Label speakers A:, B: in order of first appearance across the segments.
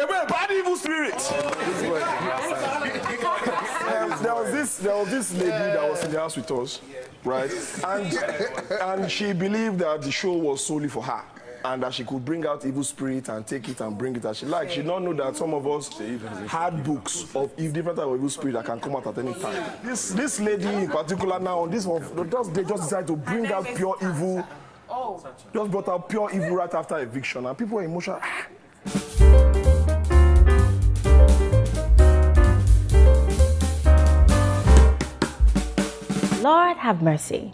A: Away, bad evil spirit. There was this lady that was in the house with us, right? And she believed that the show was solely for her, and that she could bring out evil spirit and take it and bring it as she liked. She did not know that some of us had books of different type of evil spirit that can come out at any time. This lady in particular now, on this one, they just decided to bring out pure evil. Just brought out pure evil right after eviction, and people were emotional.
B: Lord have mercy.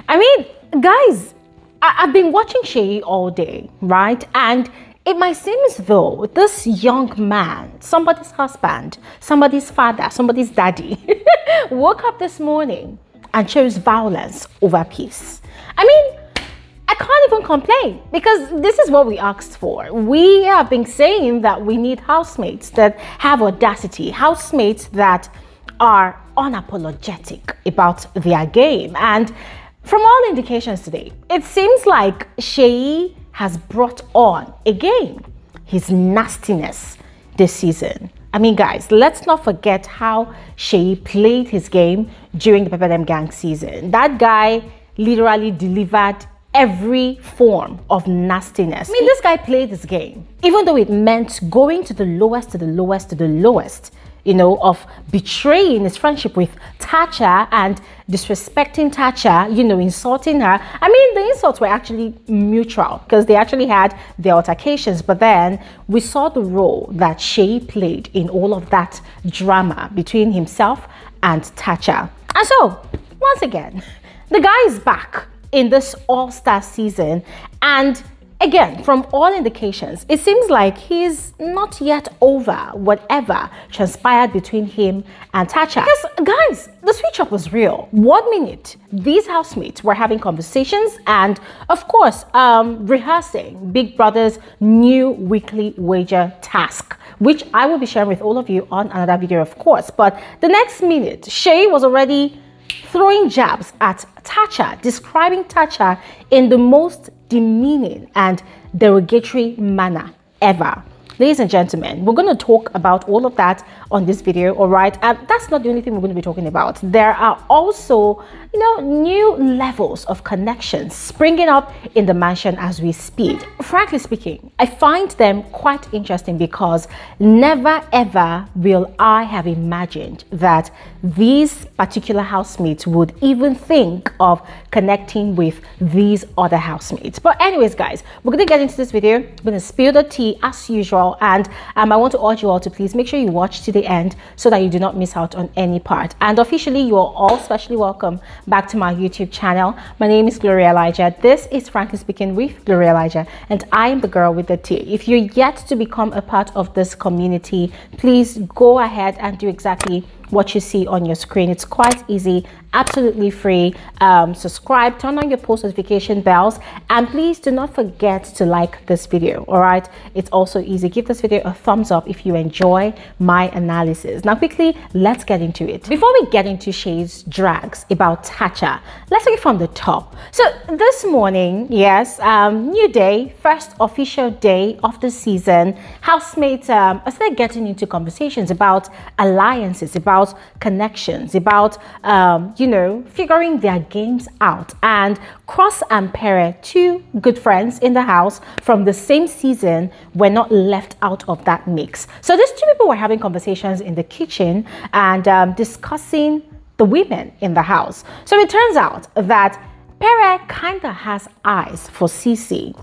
B: I mean, guys, I've been watching Seyi all day, right? And it might seem as though this young man, somebody's husband, somebody's father, somebody's daddy, woke up this morning and chose violence over peace. I mean, I can't even complain because this is what we asked for. We have been saying that we need housemates that have audacity, housemates that are unapologetic about their game. And from all indications today, it seems like Seyi has brought on again his nastiness this season. I mean, guys, let's not forget how Seyi played his game during the Pere gang season. That guy literally delivered every form of nastiness. I mean, this guy played his game, even though it meant going to the lowest, to the lowest, to the lowest, you know, of betraying his friendship with Tacha and disrespecting Tacha, you know, insulting her. I mean, the insults were actually mutual because they actually had their altercations, but then we saw the role that Seyi played in all of that drama between himself and Tacha. And so, once again, the guy is back in this all-star season, and again, from all indications, it seems like he's not yet over whatever transpired between him and Tacha. Because, guys, the switch-up was real. 1 minute, these housemates were having conversations and, of course, rehearsing Big Brother's new weekly wager task, which I will be sharing with all of you on another video, of course. But the next minute, Seyi was already throwing jabs at Tacha, describing Tacha in the most demeaning and derogatory manner ever. Ladies and gentlemen, we're going to talk about all of that on this video, all right? And that's not the only thing we're going to be talking about. There are also, you know, new levels of connections springing up in the mansion as we speak. Frankly speaking, I find them quite interesting because never ever will I have imagined that these particular housemates would even think of connecting with these other housemates. But anyways, guys, we're going to get into this video. I'm going to spill the tea as usual, and I want to urge you all to please make sure you watch to the end so that you do not miss out on any part. And officially, you are all specially welcome back to my YouTube channel. My name is Bbnaija. This is Frankly Speaking with Bbnaija, and I am the girl with the tea. If you're yet to become a part of this community, please go ahead and do exactly what you see on your screen. It's quite easy, absolutely free. Subscribe, turn on your post notification bells, and please do not forget to like this video. All right, it's also easy. Give this video a thumbs up if you enjoy my analysis. Now quickly, let's get into it. Before we get into Seyi's drags about Tacha, let's take it from the top. So this morning, yes, new day, first official day of the season, housemates started getting into conversations about alliances, about connections, about you know, figuring their games out. And Cross and Pere, two good friends in the house from the same season, were not left out of that mix. So these two people were having conversations in the kitchen and discussing the women in the house. So it turns out that Pere kind of has eyes for CEECEE.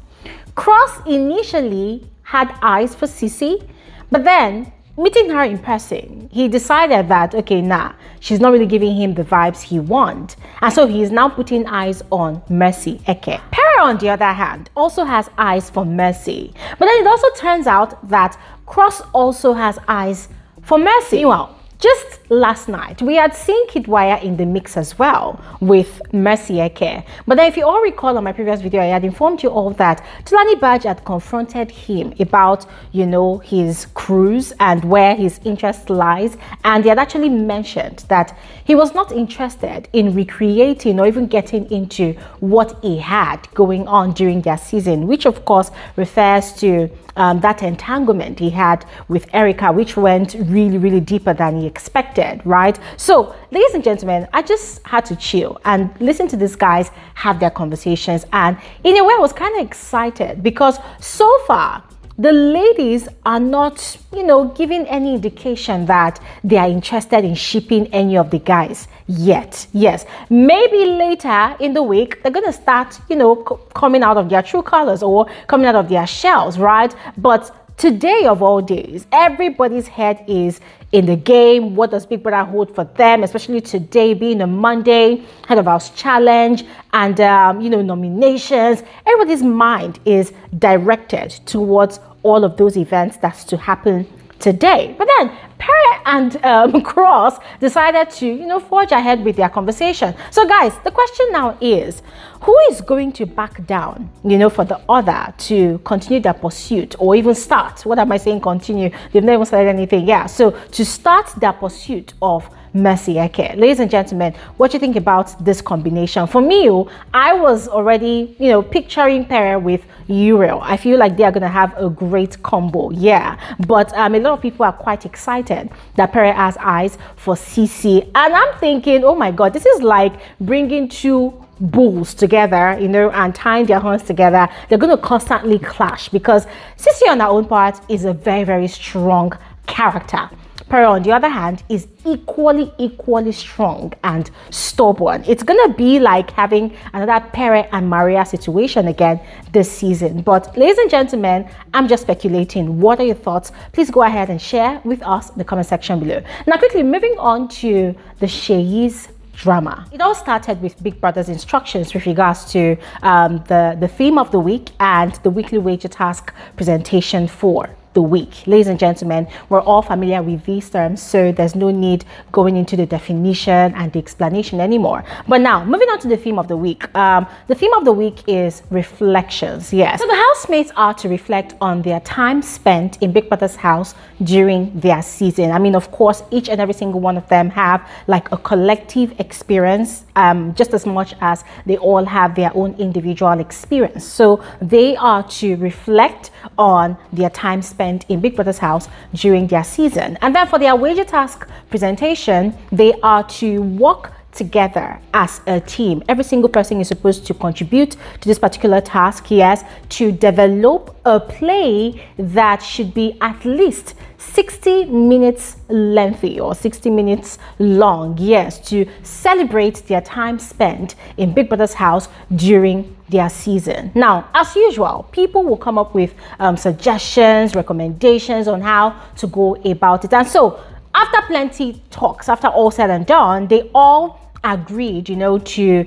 B: Cross initially had eyes for CEECEE, but then meeting her in person, he decided that, okay, nah, she's not really giving him the vibes he wants. And so he is now putting eyes on Mercy, a.k.a. Pere, on the other hand, also has eyes for Mercy. But then it also turns out that Cross also has eyes for Mercy. Well, just last night, we had seen Kidwaya in the mix as well with Mercy, a.k.a. But then if you all recall on my previous video, I had informed you all that Tulani Badge had confronted him about, you know, his cruise and where his interest lies. And he had actually mentioned that he was not interested in recreating or even getting into what he had going on during their season, which of course refers to that entanglement he had with Erica, which went really deeper than he expected, right? So, ladies and gentlemen, I just had to chill and listen to these guys have their conversations. And in a way, I was kind of excited because so far, the ladies are not, you know, giving any indication that they are interested in shipping any of the guys yet. Yes, maybe later in the week, they're going to start, you know, coming out of their true colors or coming out of their shells, right? But today of all days, everybody's head is in the game. What does Big Brother hold for them, especially today being a Monday, Head of House Challenge and, you know, nominations. Everybody's mind is directed towards all of those events that's to happen today. But then Pere and Cross decided to, you know, forge ahead with their conversation. So guys, the question now is, who is going to back down, you know, for the other to continue their pursuit or even start? What am I saying continue? They've never said anything. Yeah, so to start their pursuit of Mercy, a.k.a. Ladies and gentlemen, what do you think about this combination? For me, I was already, you know, picturing Pere with Uriel. I feel like they are going to have a great combo. Yeah, but a lot of people are quite excited that Pere has eyes for CEECEE. And I'm thinking, oh my God, this is like bringing two bulls together, you know, and tying their horns together. They're going to constantly clash because CEECEE on her own part is a very strong character. Pere, on the other hand, is equally strong and stubborn. It's gonna be like having another Pere and Maria situation again this season. But ladies and gentlemen, I'm just speculating. What are your thoughts? Please go ahead and share with us in the comment section below. Now, quickly moving on to the Seyi's drama. It all started with Big Brother's instructions with regards to the theme of the week and the weekly wager task presentation for the week. Ladies and gentlemen, we're all familiar with these terms, so there's no need going into the definition and the explanation anymore. But now, moving on to the theme of the week. The theme of the week is reflections. Yes. So the housemates are to reflect on their time spent in Big Brother's house during their season. I mean, of course, each and every single one of them have like a collective experience, just as much as they all have their own individual experience. So they are to reflect on their time spent in Big Brother's house during their season. And then for their wager task presentation, they are to work together as a team. Every single person is supposed to contribute to this particular task. Yes, to develop a play that should be at least 60 minutes lengthy or 60 minutes long. Yes, to celebrate their time spent in Big Brother's house during their season. Now, as usual, people will come up with suggestions, recommendations on how to go about it. And so after plenty talks, after all said and done, they all agreed, you know, to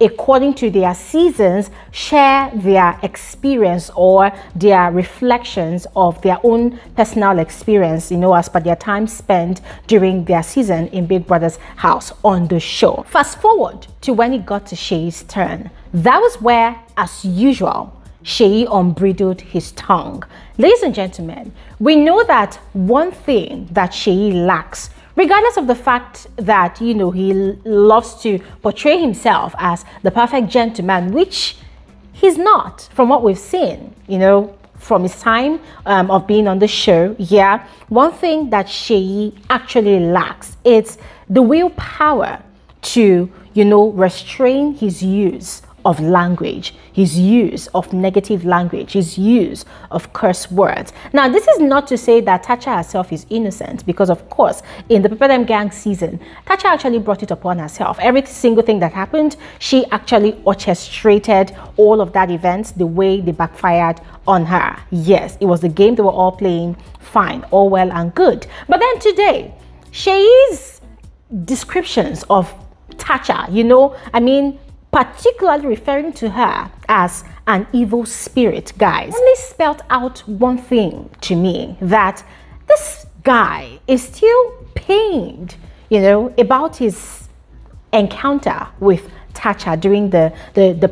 B: according to their seasons, share their experience or their reflections of their own personal experience, you know, as per their time spent during their season in Big Brother's house on the show. Fast forward to when it got to Seyi's turn. That was where, as usual, Seyi unbridled his tongue. Ladies and gentlemen, we know that one thing that Seyi lacks, regardless of the fact that, you know, he loves to portray himself as the perfect gentleman, which he's not from what we've seen, you know, from his time of being on the show. Yeah, one thing that Seyi actually lacks is the willpower to, you know, restrain his use of language, his use of negative language, his use of curse words. Now, this is not to say that Tacha herself is innocent, because of course, in the Pepper Them Gang season, Tacha actually brought it upon herself. Every single thing that happened, she actually orchestrated all of that events the way they backfired on her. Yes, it was the game they were all playing, fine, all well and good. But then today, Seyi's descriptions of Tacha, you know, I mean, particularly referring to her as an evil spirit, guys, only spelled out one thing to me, that this guy is still pained, you know, about his encounter with Tacha during the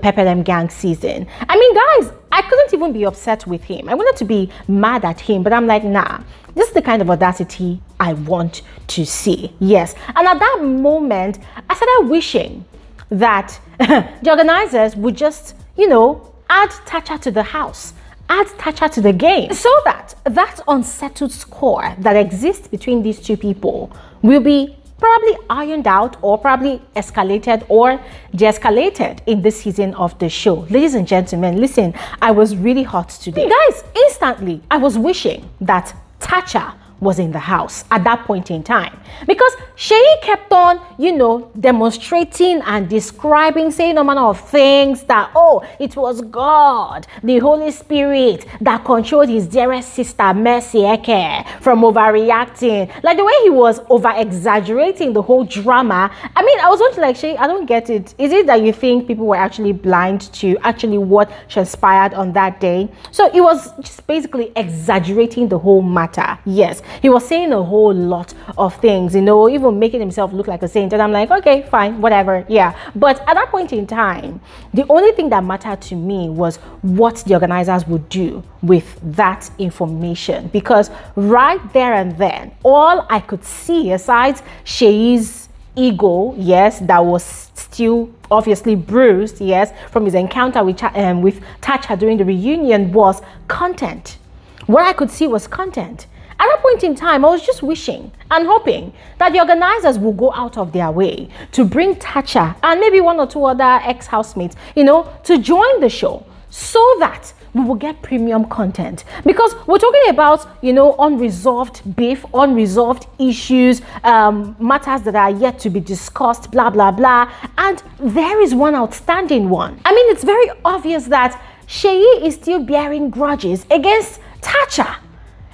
B: Pepper Gang season. I mean, guys, I couldn't even be upset with him. I wanted to be mad at him, but I'm like, nah, this is the kind of audacity I want to see. Yes. And at that moment, I started wishing that the organizers would just, you know, add Tacha to the house, add Tacha to the game, so that that unsettled score that exists between these two people will be probably ironed out, or probably escalated or de-escalated in this season of the show. Ladies and gentlemen, listen, I was really hot today. Guys, instantly, I was wishing that Tacha was in the house at that point in time, because Seyi kept on, you know, demonstrating and describing, saying no manner of things that, oh, it was God, the Holy Spirit, that controlled his dearest sister Mercy, a.k.a. from overreacting. Like the way he was over-exaggerating the whole drama. I mean, I was wondering, like, Seyi, I don't get it. Is it that you think people were actually blind to actually what transpired on that day? So it was just basically exaggerating the whole matter. Yes. He was saying a whole lot of things, you know, even making himself look like a saint. And I'm like, okay, fine, whatever. Yeah. But at that point in time, the only thing that mattered to me was what the organizers would do with that information. Because right there and then, all I could see, aside Seyi's ego, yes, that was still obviously bruised, yes, from his encounter with Tacha during the reunion, was content. What I could see was content. At that point in time, I was just wishing and hoping that the organizers will go out of their way to bring Tacha and maybe one or two other ex-housemates, you know, to join the show, so that we will get premium content. Because we're talking about, you know, unresolved beef, unresolved issues, matters that are yet to be discussed, blah, blah, blah. And there is one outstanding one. I mean, it's very obvious that Seyi is still bearing grudges against Tacha.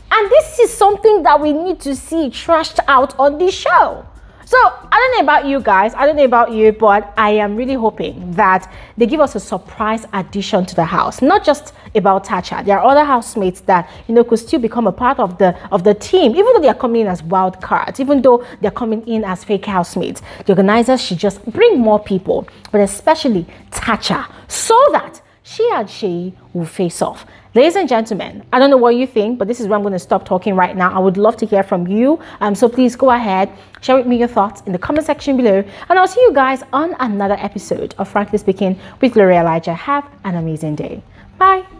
B: And this is something that we need to see trashed out on this show. So I don't know about you guys, I don't know about you, but I am really hoping that they give us a surprise addition to the house. Not just about Tacha. There are other housemates that, you know, could still become a part of the team, even though they are coming in as wild cards, even though they're coming in as fake housemates. The organizers should just bring more people, but especially Tacha, so that she and Seyi will face off. Ladies and gentlemen, I don't know what you think, but this is where I'm going to stop talking right now. I would love to hear from you. So please go ahead, share with me your thoughts in the comment section below. And I'll see you guys on another episode of Frankly Speaking with Bbnaija. Have an amazing day. Bye.